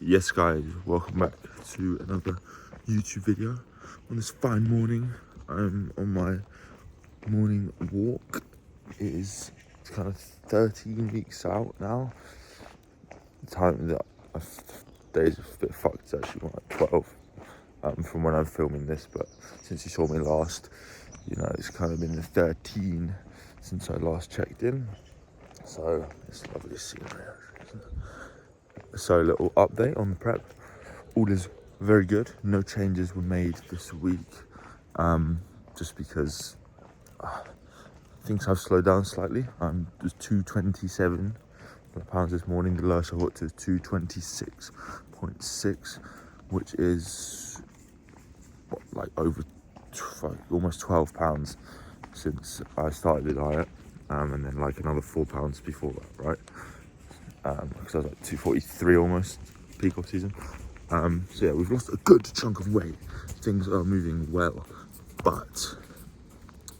Yes guys, welcome back to another YouTube video. On this fine morning, I'm on my morning walk. It's kind of 13 weeks out now. The time that days are a bit fucked, it's actually more like 12 from when I'm filming this, but since you saw me last, you know, it's kind of been the 13 since I last checked in. So it's lovely scenery. So a little update on the prep. All is very good. No changes were made this week, just because things have slowed down slightly. Just 227 pounds this morning. The lowest I got to 226.6, which is like over almost 12 pounds since I started the diet, and then like another 4 pounds before that, right? Because I was like 243 almost peak off season. So yeah, we've lost a good chunk of weight. Things are moving well, but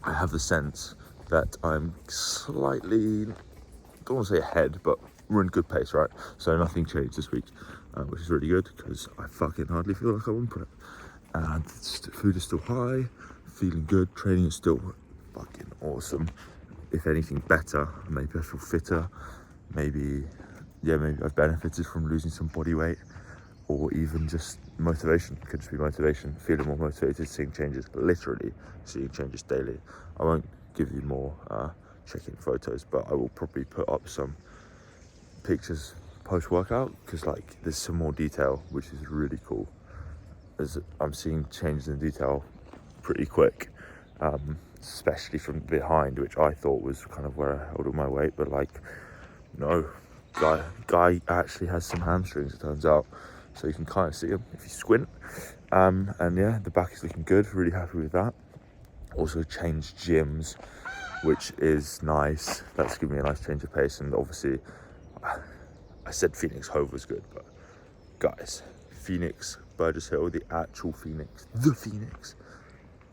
I have the sense that I'm slightly, don't want to say ahead, but we're in good pace, right? So nothing changed this week, which is really good because I fucking hardly feel like I'm on prep. And food is still high, feeling good, training is still fucking awesome. If anything better, maybe I feel fitter, maybe I've benefited from losing some body weight, or even just motivation. Could just be motivation, feeling more motivated, seeing changes, literally seeing changes daily. I won't give you more check-in photos, but I will probably put up some pictures post-workout, because like there's some more detail, which is really cool, as I'm seeing changes in detail pretty quick, especially from behind, which I thought was kind of where I held all my weight, but like, no, guy actually has some hamstrings, it turns out, so you can kind of see him if you squint. And yeah, the back is looking good, really happy with that. Also changed gyms, which is nice. That's given me a nice change of pace. And obviously I said Phoenix Hove was good, but guys, Phoenix Burgess Hill, the actual Phoenix, the Phoenix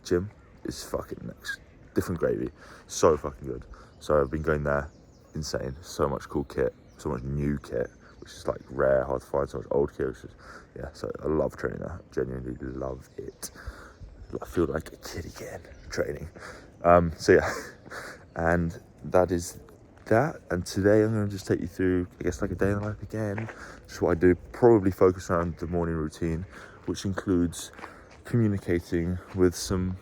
gym is fucking next, different gravy, so fucking good. So I've been going there, insane, so much cool kit, so much new kit, which is like rare, hard to find, so much old kit, which is, yeah, so I love training there, genuinely love it. I feel like a kid again training. So yeah, and that is that. And today I'm going to just take you through, I guess, like a day in the life again, just what I do, probably focus around the morning routine, which includes communicating with some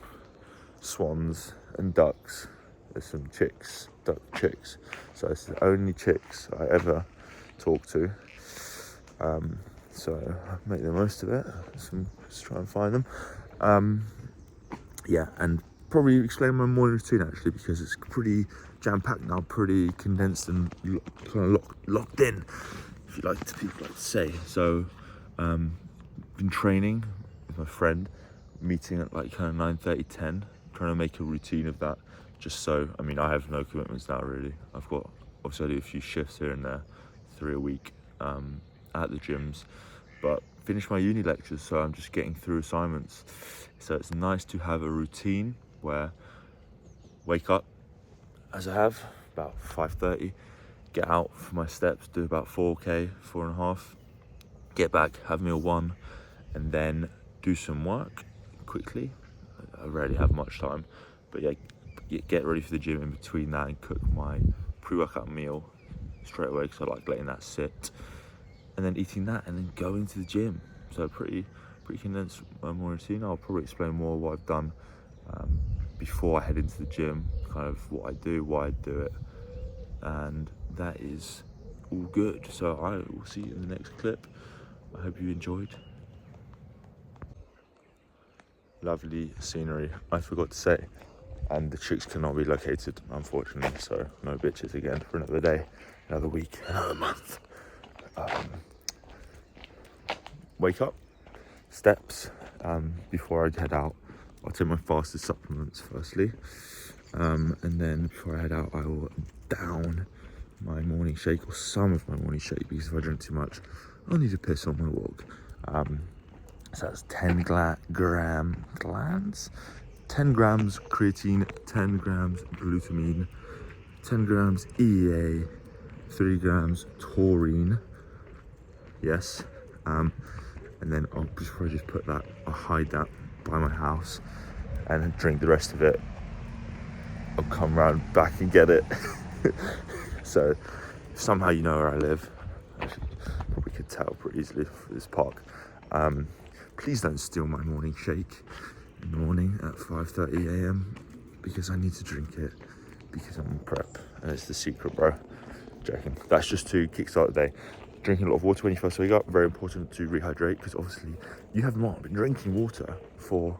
swans and ducks. There's some chicks, duck chicks, so it's the only chicks I ever talk to, so I make the most of it. Just try and find them, yeah, and probably explain my morning routine actually, because it's pretty jam-packed now, pretty condensed and kind of locked in, if you like, to people like to say. So been training with my friend, meeting at like kind of 9:30, 10, trying to make a routine of that, just so, I mean, I have no commitments now really. I've got, obviously I do a few shifts here and there, 3 a week at the gyms, but finish my uni lectures, so I'm just getting through assignments. So it's nice to have a routine where wake up, as I have, about 5:30, get out for my steps, do about 4k, 4.5, get back, have meal 1, and then do some work quickly. I rarely have much time, but yeah, get ready for the gym in between that and cook my pre-workout meal straight away, because I like letting that sit, and then eating that and then going to the gym. So pretty condensed morning routine. I'll probably explain more what I've done before I head into the gym, kind of what I do, why I do it, and that is all good. So I will see you in the next clip. I hope you enjoyed. Lovely scenery, I forgot to say, and the chicks cannot be located, unfortunately, so no bitches again for another day, another week, another month. Wake up, steps, before I head out, I'll take my fasted supplements firstly, and then before I head out, I will down my morning shake, or some of my morning shake, because if I drink too much, I'll need to piss on my walk. So that's 10 grams, 10 grams creatine, 10 grams glutamine, 10 grams EA, 3 grams taurine, yes, And then I'll probably just I'll hide that by my house and then drink the rest of it. I'll come round back and get it. So if somehow you know where I live, actually probably could tell pretty easily for this park. Please don't steal my morning shake in the morning at 5:30 a.m. because I need to drink it because I'm in prep, and it's the secret, bro. Joking. That's just to kickstart the day. Drinking a lot of water when you first wake up, very important to rehydrate, because obviously you have not been drinking water for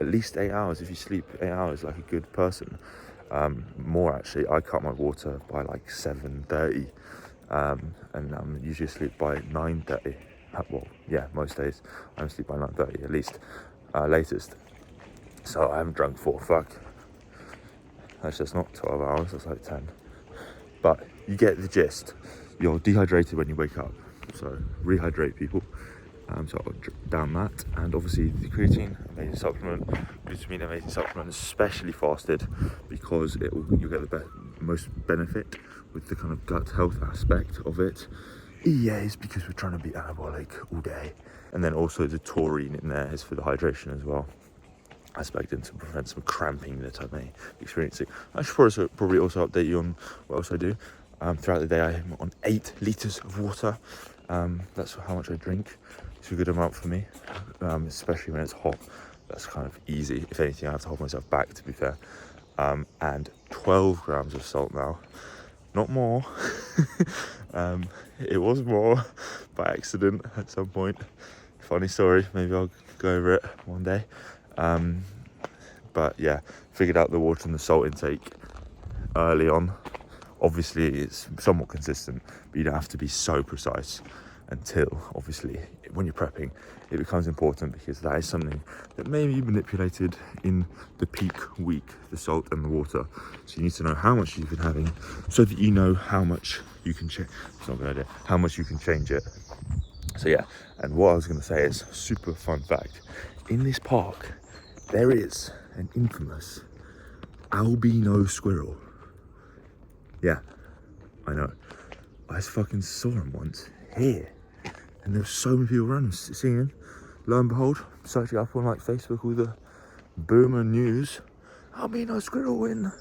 at least 8 hours if you sleep 8 hours like a good person. More actually, I cut my water by like 7:30, and I'm usually asleep by 9:30. Well, yeah, most days I'm asleep by 9:30 at least, latest. So I haven't drunk for that's just not 12 hours, that's like 10. But you get the gist. You're dehydrated when you wake up, so rehydrate, people. So I'll down that, and obviously the creatine, amazing supplement, glutamine, amazing supplement, especially fasted, because you'll get the most benefit with the kind of gut health aspect of it. EAs, because we're trying to be anabolic all day, and then also the taurine in there is for the hydration as well, aspect, and to prevent some cramping that I may be experiencing. I should probably also update you on what else I do. Throughout the day I am on 8 litres of water. That's how much I drink. It's a good amount for me, especially when it's hot. That's kind of easy. If anything, I have to hold myself back, to be fair. And 12 grams of salt now, not more. It was more by accident at some point. Funny story, maybe I'll go over it one day. But yeah, figured out the water and the salt intake early on. Obviously it's somewhat consistent, but you don't have to be so precise until, obviously, when you're prepping, it becomes important, because that is something that may be manipulated in the peak week, the salt and the water. So you need to know how much you've been having, so that you know how much you can change. It's not a good idea. How much you can change it. So yeah, and what I was going to say is, super fun fact, in this park there is an infamous albino squirrel. Yeah, I know. I just fucking saw him once here, and there were so many people around him singing. Lo and behold, searching up on like Facebook, all the boomer news, albino squirrel in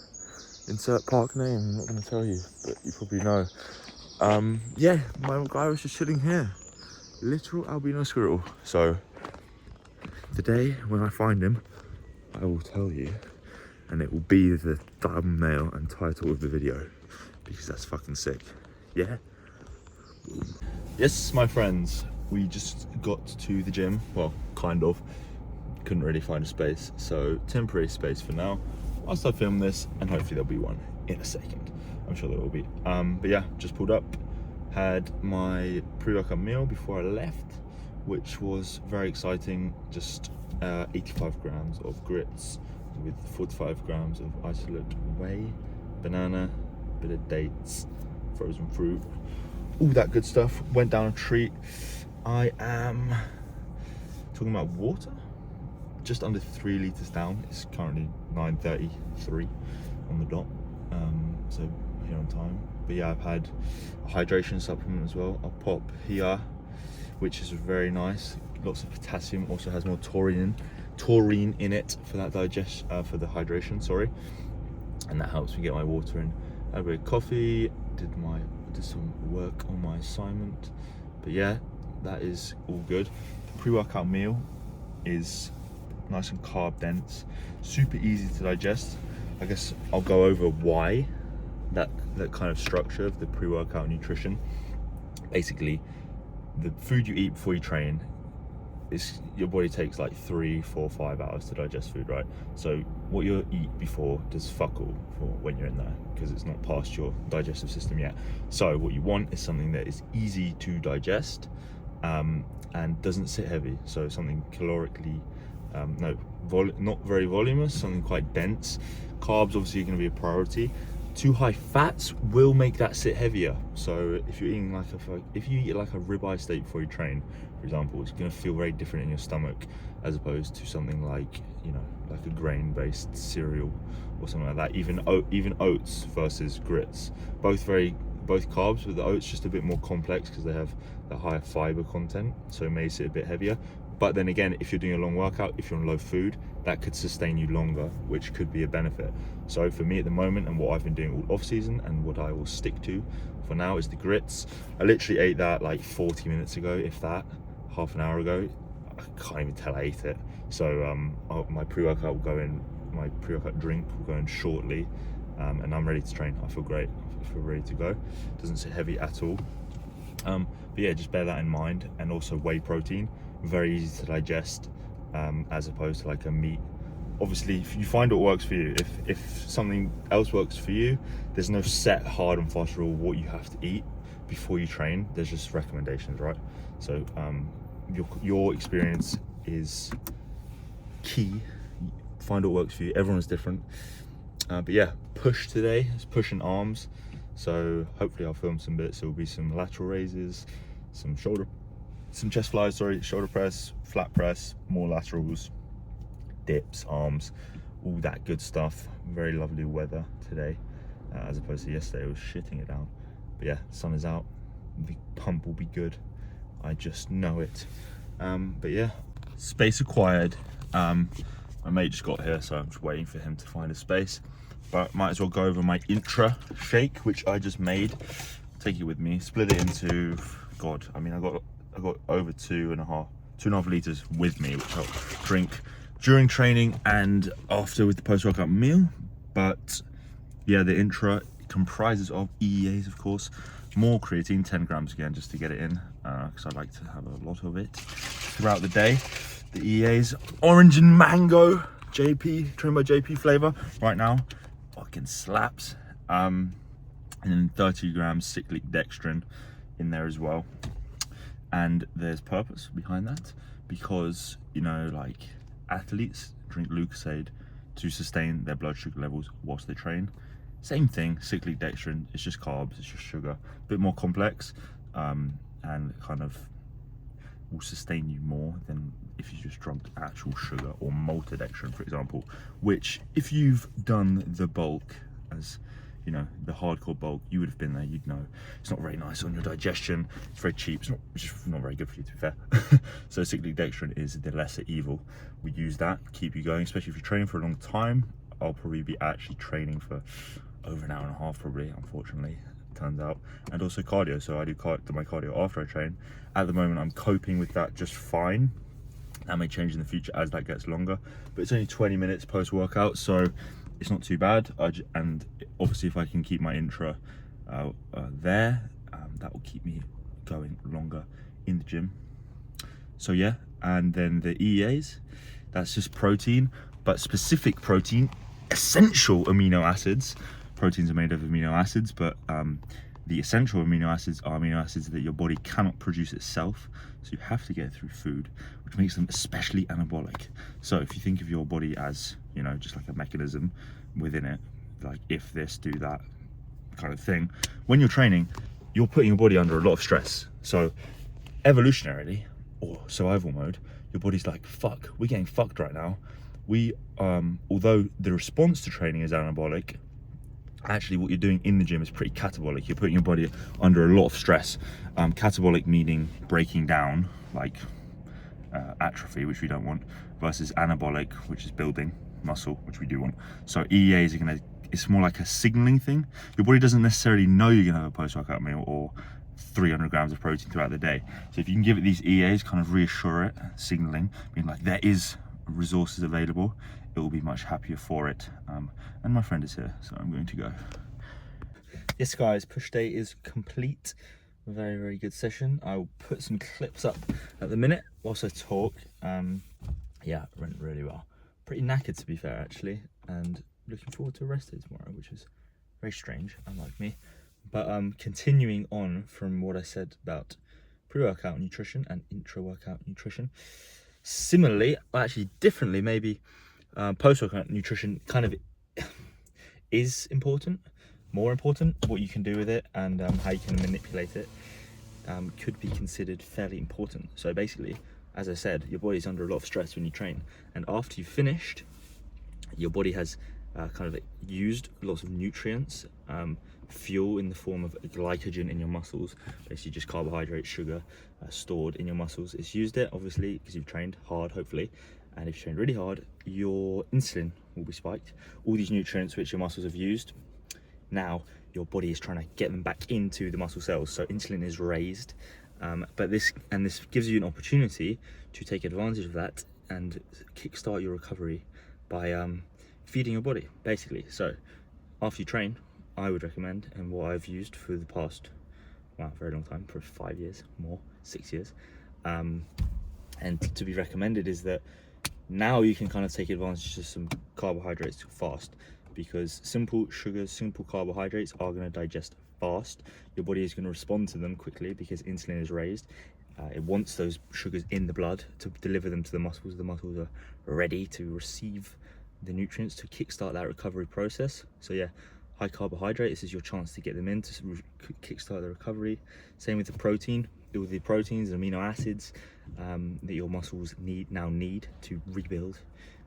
insert park name. I'm not going to tell you, but you probably know. Yeah, my guy was just chilling here, literal albino squirrel. So the day when I find him, I will tell you, and it will be the thumbnail and title of the video, because that's fucking sick. Yeah. Yes, my friends, we just got to the gym. Well, kind of. Couldn't really find a space, so temporary space for now. I'll start filming this, and hopefully there'll be one in a second. I'm sure there will be. But yeah, just pulled up, had my pre-workout meal before I left, which was very exciting. Just 85 grams of grits with 45 grams of isolate whey, banana, bit of dates, frozen fruit, all that good stuff. Went down a treat. I am talking about water, just under 3 litres down. It's currently 9:33 on the dot, so here on time. But yeah, I've had a hydration supplement as well. I'll pop here, which is very nice. Lots of potassium, also has more taurine in it for that for the hydration, sorry. And that helps me get my water in. I had a bit of coffee, did some work on my assignment. But yeah, that is all good. The pre-workout meal is nice and carb dense, super easy to digest. I guess I'll go over why that kind of structure of the pre-workout nutrition. Basically, the food you eat before you train, your body takes like 3, 4, 5 hours to digest food, right? So what you eat before does fuck all for when you're in there, because it's not past your digestive system yet. So what you want is something that is easy to digest, and doesn't sit heavy. So something calorically, not very voluminous, something quite dense. Carbs obviously are going to be a priority. Too high fats will make that sit heavier. So if you're eating if you eat like a ribeye steak before you train, for example, it's going to feel very different in your stomach, as opposed to something like, like a grain-based cereal or something like that. Even oats versus grits, both both carbs, but the oats just a bit more complex because they have the higher fiber content, so it makes it a bit heavier. But then again, if you're doing a long workout, if you're on low food, that could sustain you longer, which could be a benefit. So for me at the moment, and what I've been doing all off season and what I will stick to for now, is the grits. I literally ate that like 40 minutes ago, if that, half an hour ago. I can't even tell I ate it. So my pre-workout will go in, my pre-workout drink will go in shortly, and I'm ready to train. I feel great, I feel ready to go. Doesn't sit heavy at all. But yeah, just bear that in mind. And also whey protein, very easy to digest, as opposed to like a meat. Obviously, if you find what works for you, if something else works for you, there's no set hard and fast rule what you have to eat before you train. There's just recommendations, right? So your experience is key. Find what works for you. Everyone's different. But yeah, push today. It's pushing arms. So hopefully I'll film some bits. There will be some lateral raises, some chest flies, shoulder press, flat press, more laterals, dips, arms, all that good stuff. Very lovely weather today, as opposed to yesterday. It was shitting it down. But yeah, sun is out. The pump will be good. I just know it. But yeah, space acquired. My mate just got here, so I'm just waiting for him to find a space. But might as well go over my intra shake, which I just made. Take it with me. Split it into, God, I mean, I got over 2.5 liters with me, which I'll drink during training and after with the post-workout meal. But yeah, the intra comprises of EEAs, of course, more creatine, 10 grams again, just to get it in, because I like to have a lot of it throughout the day. The EEAs, orange and mango, JP, trained by JP flavor right now, fucking slaps. And then 30 grams cyclic dextrin in there as well. And there's purpose behind that, because, you know, like, athletes drink Lucozade to sustain their blood sugar levels whilst they train. Same thing, cyclic dextrin, it's just carbs, it's just sugar, a bit more complex, and kind of will sustain you more than if you just drunk actual sugar or maltodextrin, for example, which if you've done the bulk, as you know, the hardcore bulk, you would have been there, you'd know. It's not very nice on your digestion, it's very cheap, it's just not very good for you, to be fair. So cyclic dextrin is the lesser evil. We use that, keep you going, especially if you're training for a long time. I'll probably be actually training for over an hour and a half, probably, unfortunately, it turns out. And also cardio, so I do my cardio after I train. At the moment, I'm coping with that just fine. That may change in the future as that gets longer, but it's only 20 minutes post-workout, so it's not too bad. And obviously, if I can keep my intra there, that will keep me going longer in the gym. So yeah, and then the EAs, that's just protein, but specific protein, essential amino acids. Proteins are made of amino acids, but the essential amino acids are amino acids that your body cannot produce itself, so you have to get it through food, which makes them especially anabolic. So if you think of your body as, you know, just like a mechanism within it, like if this, do that kind of thing, when you're training, you're putting your body under a lot of stress. So evolutionarily, or survival mode, your body's like, fuck, we're getting fucked right now. We, although the response to training is anabolic, actually what you're doing in the gym is pretty catabolic. You're putting your body under a lot of stress. Catabolic meaning breaking down, like atrophy, which we don't want, versus anabolic, which is building muscle, which we do want. So EEAs are it's more like a signaling thing. Your body doesn't necessarily know you're gonna have a post-workout meal or 300 grams of protein throughout the day. So if you can give it these EEAs, kind of reassure it, signaling, being like there is resources available, it will be much happier for it. And my friend is here, so I'm going to go. Yes guys, push day is complete. Very, very good session. I'll put some clips up at the minute whilst I talk. Yeah, it went really well. Pretty knackered, to be fair, actually, and looking forward to a rest day tomorrow, which is very strange, unlike me. But continuing on from what I said about pre-workout nutrition and intra-workout nutrition, similarly, or actually differently, maybe post-workout nutrition kind of is important, more important. What you can do with it and how you can manipulate it could be considered fairly important. So basically, as I said, your body's under a lot of stress when you train, and after you've finished, your body has kind of used lots of nutrients fuel in the form of glycogen in your muscles, basically just carbohydrate, sugar stored in your muscles. It's used it obviously because you've trained hard, hopefully, and if you trained really hard, your insulin will be spiked. All these nutrients which your muscles have used, now your body is trying to get them back into the muscle cells, so insulin is raised. But this gives you an opportunity to take advantage of that and kickstart your recovery by feeding your body, basically. So after you train, I would recommend, and what I've used for the past, wow, very long time, for 5 years, more, 6 years, and to be recommended is that now you can kind of take advantage of some carbohydrates fast, because simple sugars, simple carbohydrates are going to digest fast. Your body is going to respond to them quickly because insulin is raised. It wants those sugars in the blood to deliver them to the muscles. The muscles are ready to receive the nutrients to kickstart that recovery process. So yeah, high carbohydrate, this is your chance to get them in to kickstart the recovery. Same with the protein, all the proteins and amino acids that your muscles need to rebuild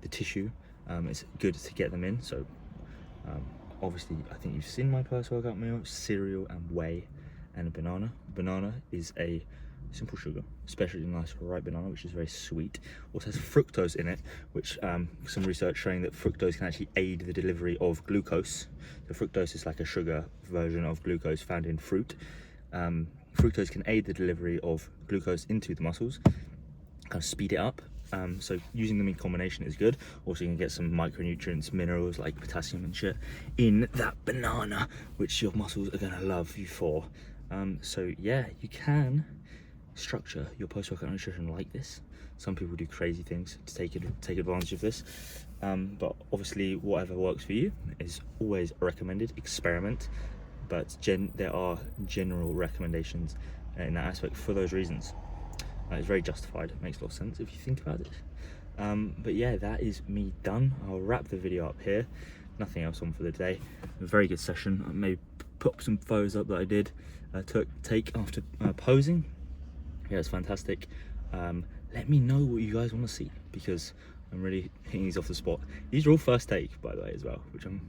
the tissue. It's good to get them in. So obviously, I think you've seen my post-workout meal: cereal and whey and a banana. Banana is a simple sugar, especially a nice ripe banana, which is very sweet. Also has fructose in it, which some research showing that fructose can actually aid the delivery of glucose. So fructose is like a sugar version of glucose found in fruit. Fructose can aid the delivery of glucose into the muscles, kind of speed it up. So using them in combination is good. Also, you can get some micronutrients, minerals like potassium and shit in that banana, which your muscles are gonna love you for. So yeah, you can structure your post-workout nutrition like this. Some people do crazy things to take advantage of this, but obviously whatever works for you is always recommended. Experiment, but there are general recommendations in that aspect for those reasons. It's very justified. It makes a lot of sense if you think about it. But yeah, that is me done. I'll wrap the video up here. Nothing else on for the day. A very good session. I may put some photos up that I did take after posing. Yeah, it's fantastic. Let me know what you guys want to see, because I'm really hitting these off the spot. These are all first take, by the way, as well, which I'm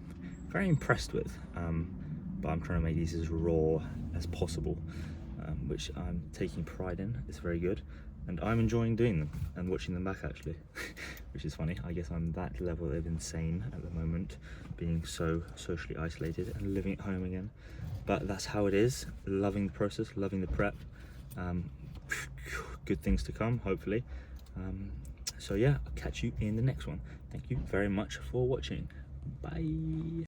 very impressed with. But I'm trying to make these as raw as possible, which I'm taking pride in. It's very good, and I'm enjoying doing them and watching them back, actually, which is funny. I guess I'm that level of insane at the moment, being so socially isolated and living at home again. But that's how it is. Loving the process, loving the prep. Good things to come, hopefully. So yeah, I'll catch you in the next one. Thank you very much for watching. Bye.